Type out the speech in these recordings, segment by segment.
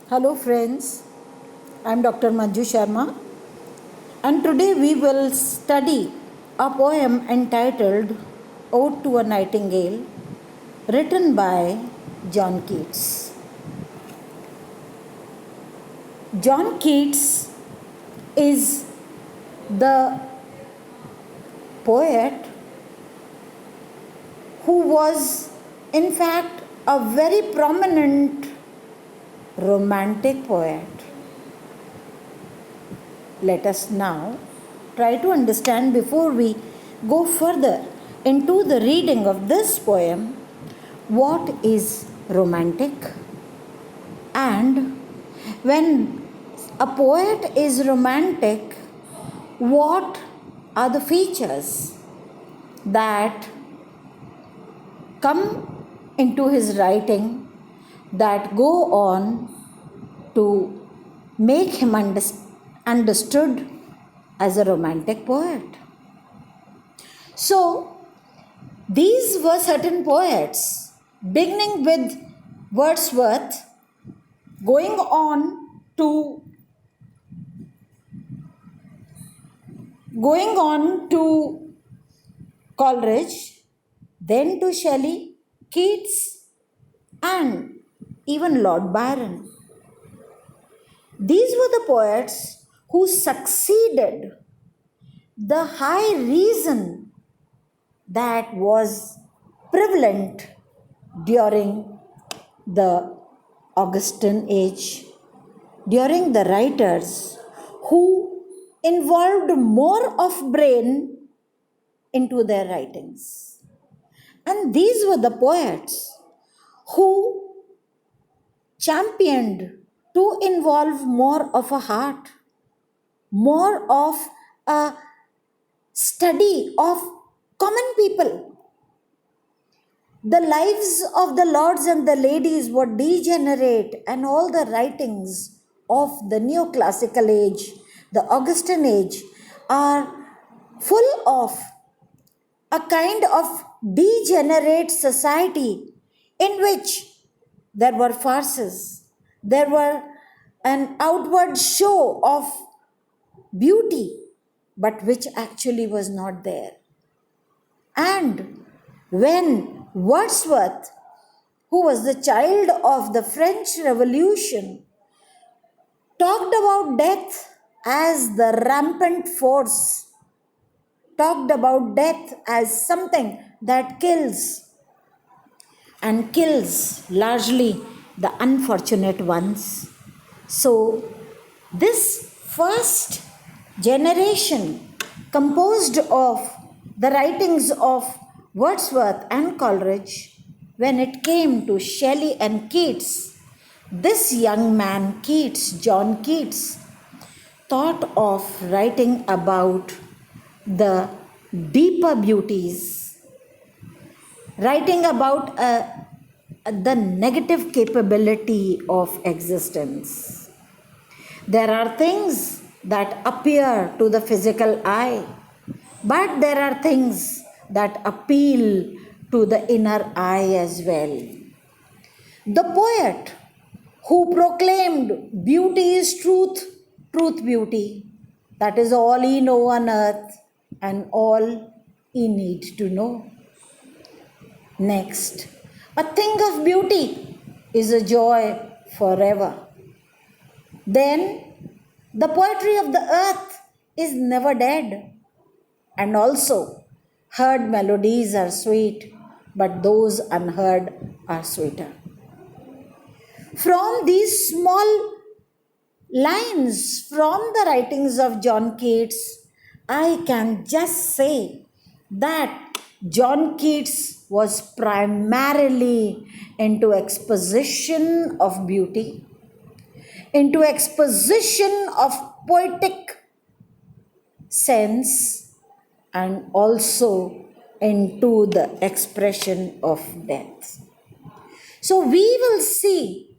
Hello friends, I am Dr. Manju Sharma and today we will study a poem entitled Ode to a Nightingale written by John Keats. John Keats is the poet who was in fact a very prominent romantic poet. Let us now try to understand before we go further into the reading of this poem what is romantic, and when a poet is romantic, what are the features that come into his writing that go on to make him understood as a romantic poet. So, these were certain poets, beginning with Wordsworth, going on to Coleridge, then to Shelley, Keats, and even Lord Byron. These were the poets who succeeded the high reason that was prevalent during the Augustan age, during the writers who involved more of brain into their writings. And these were the poets who championed to involve more of a heart, more of a study of common people. The lives of the lords and the ladies were degenerate, and all the writings of the neoclassical age, the Augustan age, are full of a kind of degenerate society in which there were farces, there were an outward show of beauty, but which actually was not there. And when Wordsworth, who was the child of the French Revolution, talked about death as the rampant force, talked about death as something that kills, and kills largely the unfortunate ones. So, this first generation, composed of the writings of Wordsworth and Coleridge, when it came to Shelley and Keats, this young man, Keats, John Keats, thought of writing about the deeper beauties, writing about the negative capability of existence. There are things that appear to the physical eye, but there are things that appeal to the inner eye as well. The poet who proclaimed beauty is truth, truth beauty, that is all ye know on earth and all ye need to know. Next, a thing of beauty is a joy forever. Then, the poetry of the earth is never dead. And also, heard melodies are sweet, but those unheard are sweeter. From these small lines from the writings of John Keats, I can just say that John Keats was primarily into exposition of beauty, into exposition of poetic sense, and also into the expression of death. So we will see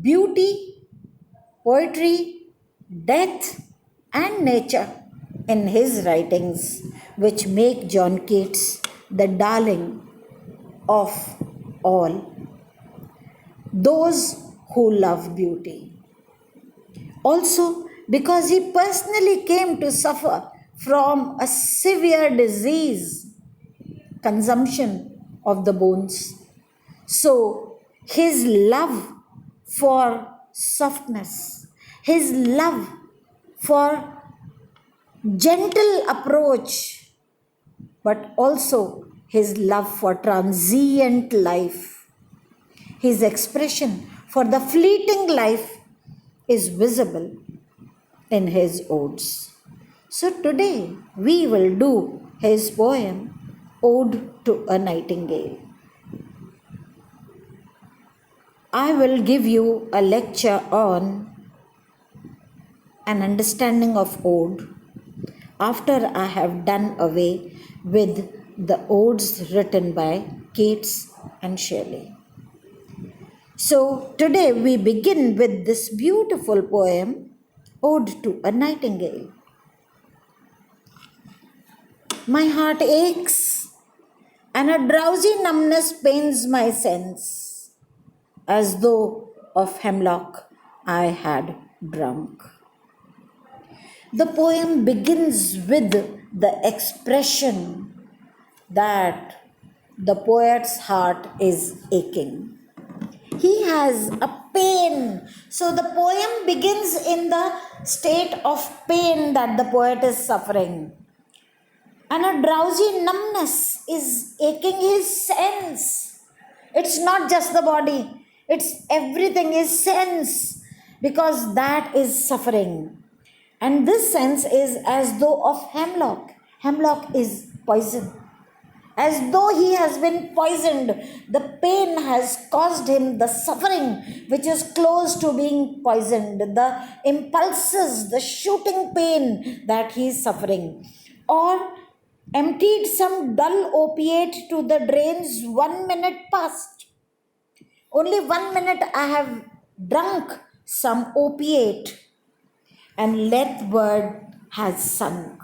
beauty, poetry, death, and nature in his writings, which make John Keats the darling of all. Those who love beauty. Also, because he personally came to suffer from a severe disease, consumption of the bones. So, his love for softness, his love for gentle approach, but also his love for transient life, his expression for the fleeting life is visible in his odes. So today we will do his poem, Ode to a Nightingale. I will give you a lecture on an understanding of ode after I have done away with the odes written by Keats and Shelley. So today we begin with this beautiful poem, Ode to a Nightingale. My heart aches, and a drowsy numbness pains my sense, as though of hemlock I had drunk. The poem begins with the expression that the poet's heart is aching. He has a pain. So the poem begins in the state of pain that the poet is suffering. And a drowsy numbness is aching his sense. It's not just the body, it's everything, his sense, because that is suffering. And this sense is as though of hemlock. Hemlock is poison. As though he has been poisoned, the pain has caused him the suffering which is close to being poisoned, the impulses, the shooting pain that he is suffering. Or emptied some dull opiate to the drains 1 minute past. Only 1 minute I have drunk some opiate, and Lethward has sunk.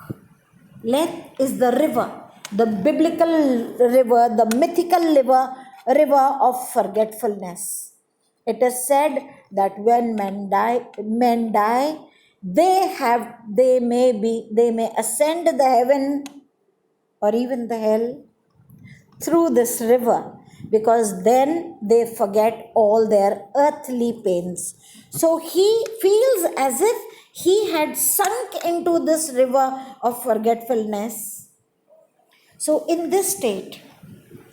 Leth is the river, the biblical river, the mythical river of forgetfulness. It is said that when men die, they may ascend the heaven or even the hell through this river, because then they forget all their earthly pains. So he feels as if he had sunk into this river of forgetfulness. So in this state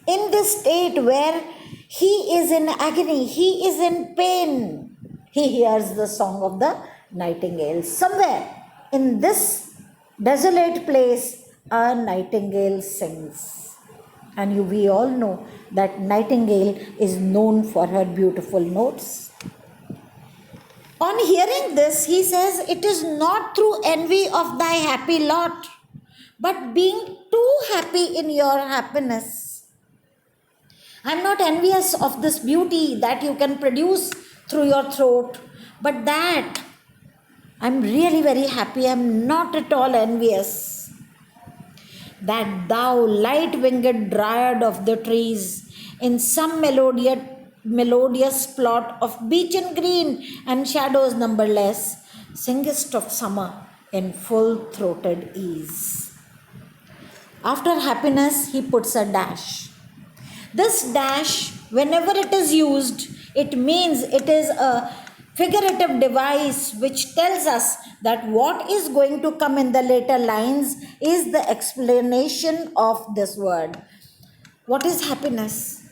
where he is in agony, he is in pain, he hears the song of the nightingale. Somewhere in this desolate place, a nightingale sings. And we all know that nightingale is known for her beautiful notes. On hearing this, he says, it is not through envy of thy happy lot, but being too happy in your happiness. I am not envious of this beauty that you can produce through your throat, but that I am really very happy. I am not at all envious. That thou light-winged dryad of the trees, in some melodious plot of beechen green and shadows numberless, singest of summer in full-throated ease. After happiness, he puts a dash. This dash, whenever it is used, it means it is a figurative device which tells us that what is going to come in the later lines is the explanation of this word. What is happiness?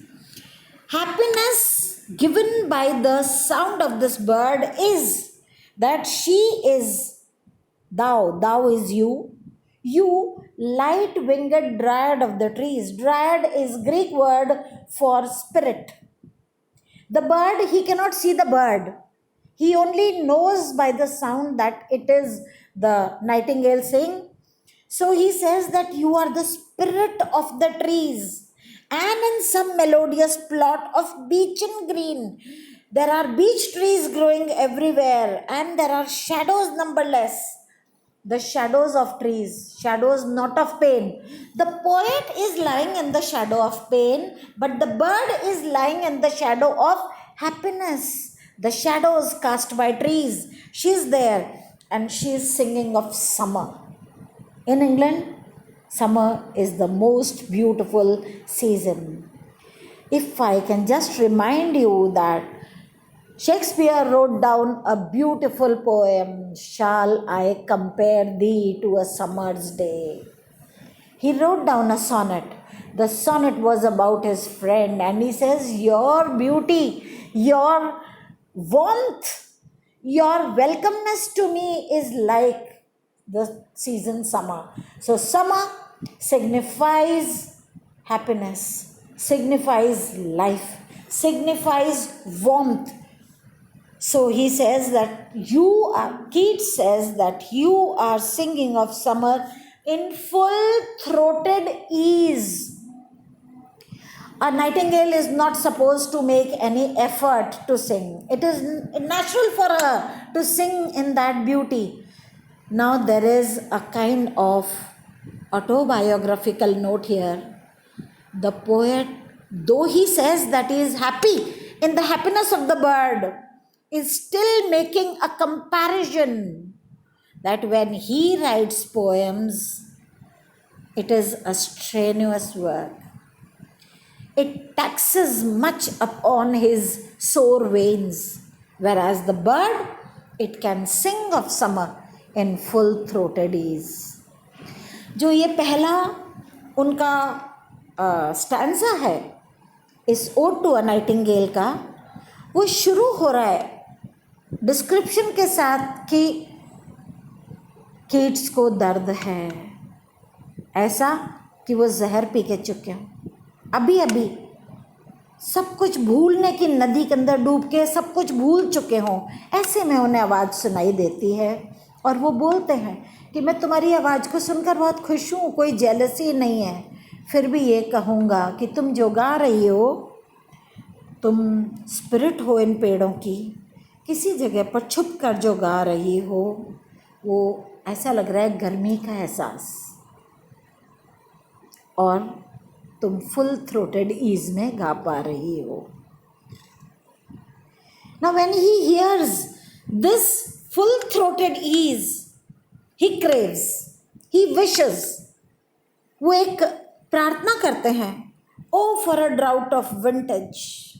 Happiness given by the sound of this bird is that she is thou is you light-winged dryad of the trees. Dryad is Greek word for spirit. The bird, he cannot see the bird. He only knows by the sound that it is the nightingale sing. So he says that you are the spirit of the trees. And in some melodious plot of beechen green, there are beech trees growing everywhere, and there are shadows numberless. The shadows of trees, shadows not of pain. The poet is lying in the shadow of pain, but the bird is lying in the shadow of happiness. the shadows cast by trees. She's there and she's singing of summer. In England, summer is the most beautiful season. If I can just remind you that Shakespeare wrote down a beautiful poem, Shall I Compare Thee to a Summer's Day? He wrote down a sonnet. The sonnet was about his friend, and he says, your beauty, your warmth, your welcomeness to me is like the season summer. So, summer signifies happiness, signifies life, signifies warmth. So he says that Keats says that you are singing of summer in full throated ease. A nightingale is not supposed to make any effort to sing. It is natural for her to sing in that beauty. Now there is a kind of autobiographical note here. The poet, though he says that he is happy in the happiness of the bird, is still making a comparison that when he writes poems, it is a strenuous work. It taxes much upon his sore veins, whereas the bird, it can sing of summer in full-throated ease. जो ये पहला उनका stanza है इस odd to a Nightingale का, वो शुरू हो रहा है डिस्क्रिप्शन के साथ कि कीट्स को दर्द है, ऐसा कि वो जहर पी के चुके हों, अभी अभी सब कुछ भूलने की नदी के अंदर डूब के सब कुछ भूल चुके हों, ऐसे में उन्हें आवाज़ सुनाई देती है और वो बोलते हैं कि मैं तुम्हारी आवाज़ को सुनकर बहुत खुश हूँ, कोई जेलसी नहीं है, फिर भी ये कहूँगा कि तुम जो गा रही हो, तुम स्पिरिट हो इन पेड़ों की, किसी जगह पर छुप कर जो गा रही हो, वो ऐसा लग रहा है गर्मी का एहसास, और तुम फुल थ्रोटेड ईज में गा पा रही हो. Now when he hears this full throated ease, he craves, he wishes, वो एक प्रार्थना करते हैं, oh for a draught of vintage.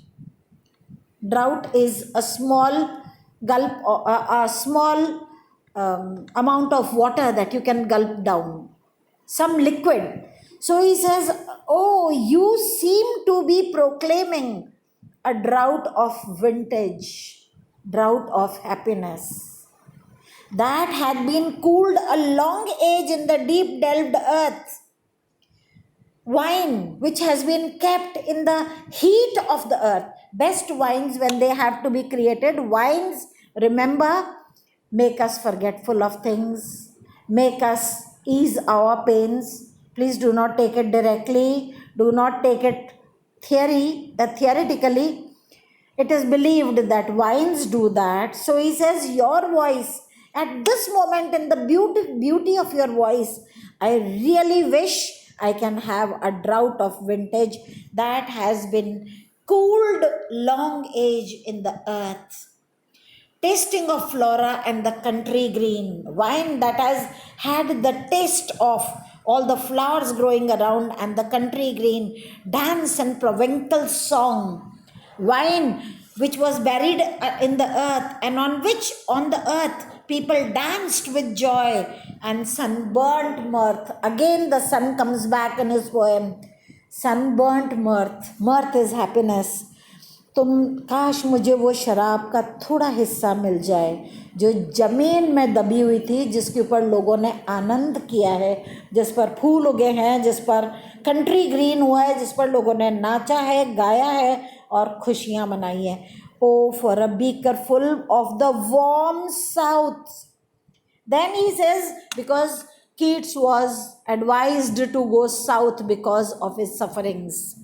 Drought is a small gulp, a small amount of water that you can gulp down, some liquid. So he says, oh, you seem to be proclaiming a drought of vintage, drought of happiness that had been cooled a long age in the deep delved earth. Wine which has been kept in the heat of the earth. Best wines, when they have to be created, wines, remember, make us forgetful of things, make us ease our pains. Please do not take it directly, do not take it theoretically. It is believed that wines do that. So he says, your voice, at this moment in the beauty of your voice, I really wish I can have a draught of vintage that has been cooled long age in the earth. Tasting of flora and the country green. Wine that has had the taste of all the flowers growing around and the country green. Dance and provincial song. Wine which was buried in the earth and on which on the earth people danced with joy and sunburnt mirth. Again the sun comes back in his poem. Sunburnt mirth. Mirth is happiness. काश मुझे वो शराब का थोड़ा हिस्सा मिल जाए जो ज़मीन में दबी हुई थी, जिसके ऊपर लोगों ने आनंद किया है, जिस पर फूल उगे हैं, जिस पर कंट्री ग्रीन हुआ है, जिस पर लोगों ने नाचा है, गाया है और खुशियाँ मनाई हैं. O for a beaker full of the warm south. Then he says, because Keats was advised to go south because of his sufferings.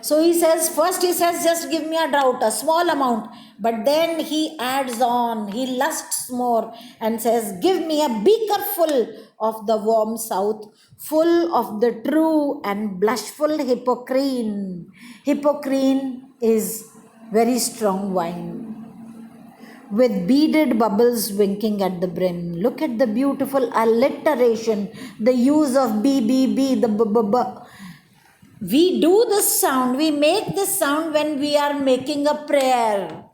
So he says, first he says, just give me a draught, a small amount. But then he adds on, he lusts more and says, give me a beaker full of the warm south, full of the true and blushful Hippocrene. Hippocrene is very strong wine with beaded bubbles winking at the brim. Look at the beautiful alliteration, the use of BBB, the b. We do this sound, we make this sound when we are making a prayer.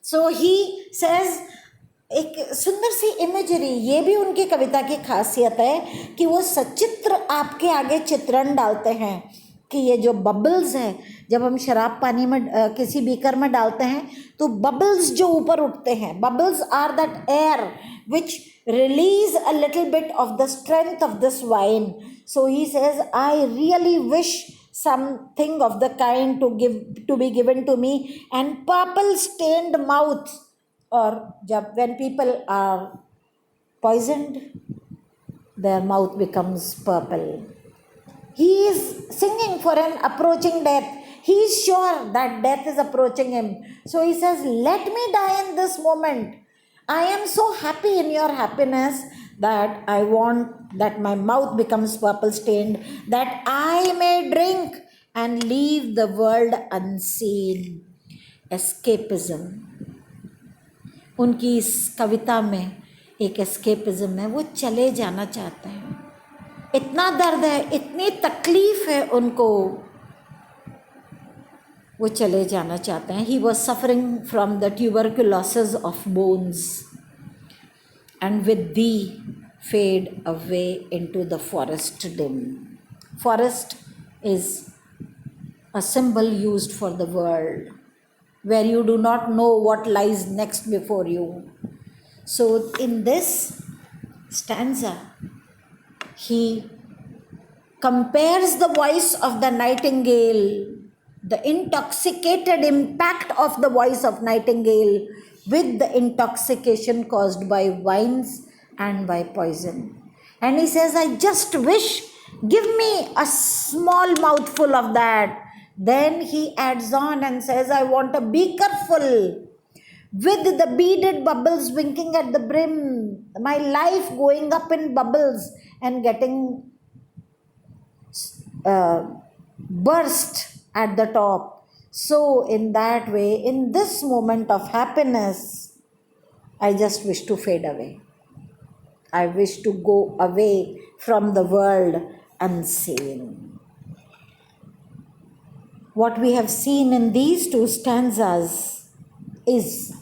So he says, एक सुंदर सी imagery, ये भी उनकी कविता की खासियत है कि वो सचित्र आपके आगे चित्रण डालते हैं कि ये जो बबल्स है, जब हम शराब पानी में किसी बीकर में डालते हैं तो बबल्स जो ऊपर उठते हैं, bubbles are that air which release a little bit of the strength of this wine. So he says, I really wish something of the kind to be given to me. And purple stained mouth, or when people are poisoned, their mouth becomes purple. He is singing for an approaching death. He is sure that death is approaching him. So he says, let me die in this moment. I am so happy in your happiness that I want that my mouth becomes purple stained, that I may drink and leave the world unseen. Escapism. उनकी इस कविता में एक escapism है, वो चले जाना चाहते हैं. इतना दर्द है, इतनी तकलीफ है उनको, वो चले जाना चाहते हैं. He was suffering from the tuberculosis of bones, and with thee fade away into the forest dim. Forest is a symbol used for the world, where you do not know what lies next before you. So in this stanza, he compares the voice of the nightingale, the intoxicated impact of the voice of nightingale, with the intoxication caused by wines and by poison. And he says, I just wish, give me a small mouthful of that. Then he adds on and says, I want a beaker full, with the beaded bubbles winking at the brim, my life going up in bubbles and getting burst at the top. So in that way, in this moment of happiness, I just wish to fade away. I wish to go away from the world unseen. What we have seen in these two stanzas is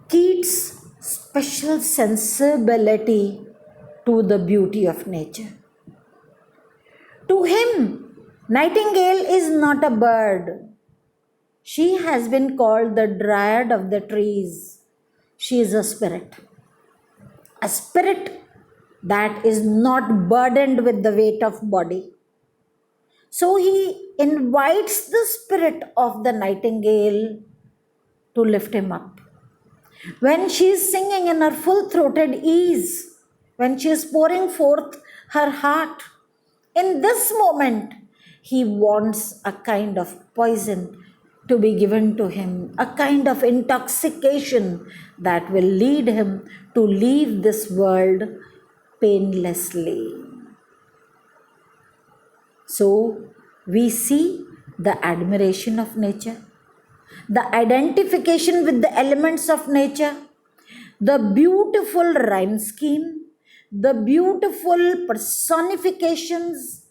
Keats' special sensibility to the beauty of nature. To him, nightingale is not a bird. She has been called the dryad of the trees. She is a spirit that is not burdened with the weight of body. So he invites the spirit of the nightingale to lift him up. When she is singing in her full-throated ease, when she is pouring forth her heart, in this moment, he wants a kind of poison to be given to him, a kind of intoxication that will lead him to leave this world painlessly. So, we see the admiration of nature, the identification with the elements of nature, the beautiful rhyme scheme, the beautiful personifications,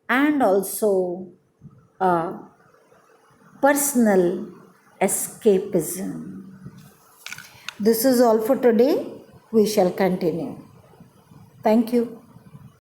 and also a personal escapism. This is all for today. We shall continue. Thank you.